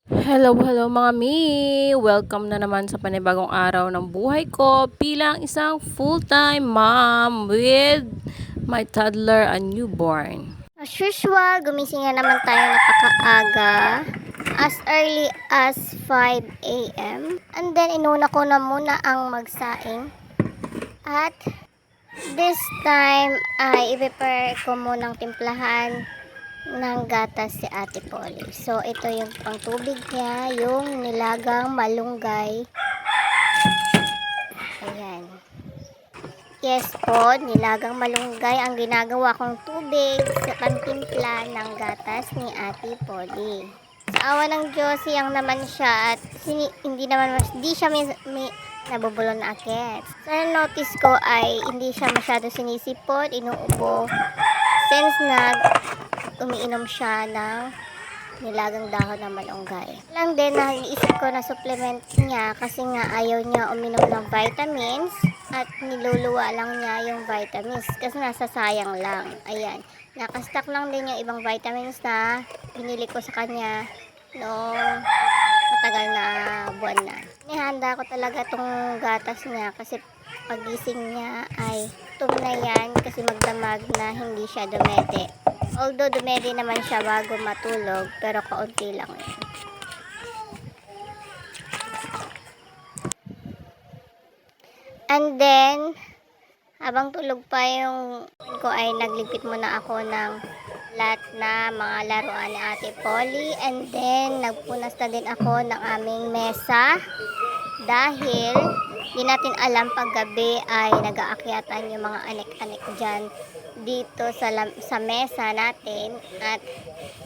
Hello mga mi! Welcome na naman sa panibagong araw ng buhay ko bilang isang full-time mom with my toddler and newborn. As usual, gumising na naman tayo napakaaga. As early as 5 a.m. And then, inuna ko na muna ang magsaing. At this time, ay i-prepare ko munang timplahan ng gatas si Ate Polly. So, ito yung pangtubig niya, yung nilagang malunggay. Ayan. Yes po, nilagang malunggay ang ginagawa kong tubig sa pangtimpla ng gatas ni Ate Polly. Sa awa ng Diyos, siyang naman siya at hindi siya may nabubulol na akit. Sa notice ko ay hindi siya masyado sinisipot, inuubo. Since umiinom siya ng nilagang dahon ng malunggay. Lang din na iisip ko na supplement niya kasi nga ayaw niya uminom ng vitamins at niluluwa lang niya yung vitamins kasi nasasayang lang. Ayan. Nakastock lang din yung ibang vitamins na binili ko sa kanya noong matagal na buwan na. Nihanda ko talaga tong gatas niya kasi pagising niya ay tum na yan kasi magdamag na hindi siya dumede. Although dumede naman siya bago matulog, pero kaunti lang yun. And then, habang tulog pa yung ko ay nagligpit muna ako ng lahat na mga laruan ni Ate Polly. And then, nagpunas na din ako ng aming mesa dahil di natin alam paggabi ay nag-aakyatan yung mga anek-anek dyan dito sa mesa natin at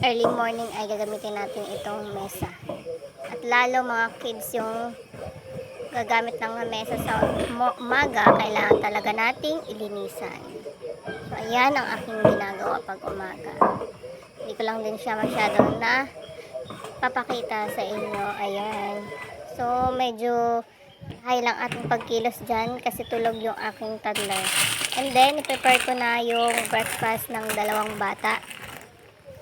early morning ay gagamitin natin itong mesa. At lalo mga kids yung gagamit ng mesa sa umaga, kailangan talaga nating ilinisan. So ayan ang aking ginagawa pag umaga. Hindi ko lang din siya masyadong na papakita sa inyo. Ayan. So medyo high lang ating pagkilos dyan kasi tulog yung aking toddler. And then, i-prepare ko na yung breakfast ng dalawang bata.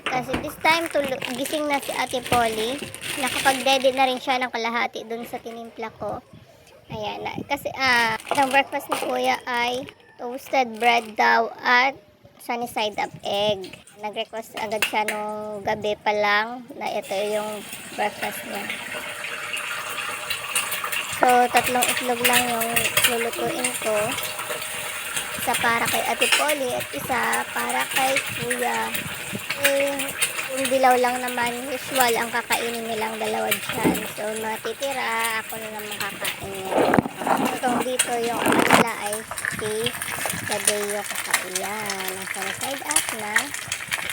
Kasi this time, gising na si Ate Polly. Nakapag-dede na rin siya ng kalahati dun sa tinimpla ko. Ayan. Kasi, ang breakfast ni Kuya ay toasted bread daw at sunny side up egg. Nag-request agad siya nung gabi pa lang na ito yung breakfast niya. So, 3 itlog lang yung lulutuin ko. Isa para kay Ate Polly at isa para kay Kuya. Yung dilaw lang naman, usual ang kakainin nilang dalawa dyan. So, matitira, ako na naman kakain niya. Itong dito yung kanila ay si Kadeo kakaiyan. Nasa side up na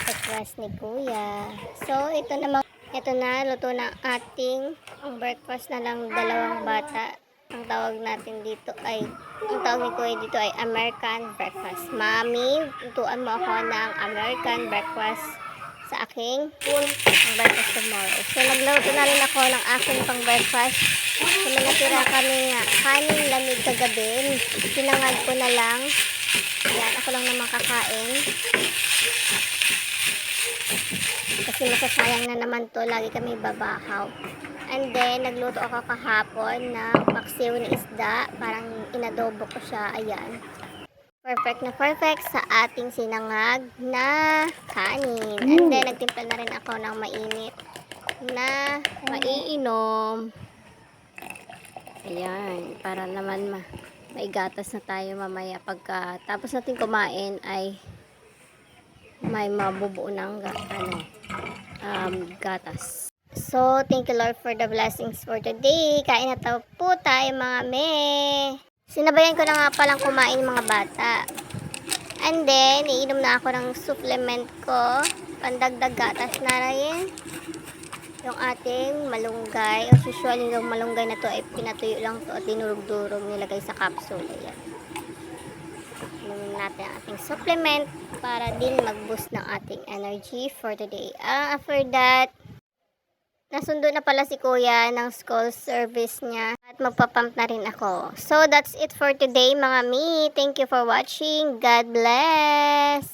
breakfast ni Kuya. So, ito na, luto na ating breakfast na lang dalawang bata. Ang tawag ni Kuya dito ay American breakfast. Mami, tutuan mo ako ng American breakfast sa aking full breakfast tomorrow. So, nagluto na rin ako ng aking pang breakfast. So, may natira kami nga kanin lamig kagabi. Sinangad ko na lang. Yan, ako lang naman kakain. Kasi masasayang na naman to, lagi kami babahaw. And then, nagluto ako kahapon ng paksiw na isda. Parang inadobo ko siya. Ayan. Perfect na perfect sa ating sinangag na kanin. And then, nagtimpla na rin ako ng mainit na maiinom. Ayan. Para naman may gatas na tayo mamaya. Pagka tapos natin kumain ay may mabubuo ng gatas. So, thank you Lord for the blessings for today. Kain na po tayo mga me. Sinabayan ko na nga palang kumain yung mga bata. And then, iinom na ako ng supplement ko. Pandagdag gatas na rin. Yung ating malunggay. As usual, yung malunggay na to ay pinatuyo lang to at dinurog-durog nilagay sa capsule. Ayan. Inumin natin ang ating supplement para din mag-boost ng ating energy for today. After that, nasundo na pala si Kuya ng school service niya at magpapump na rin ako. So, that's it for today mga mi. Thank you for watching. God bless!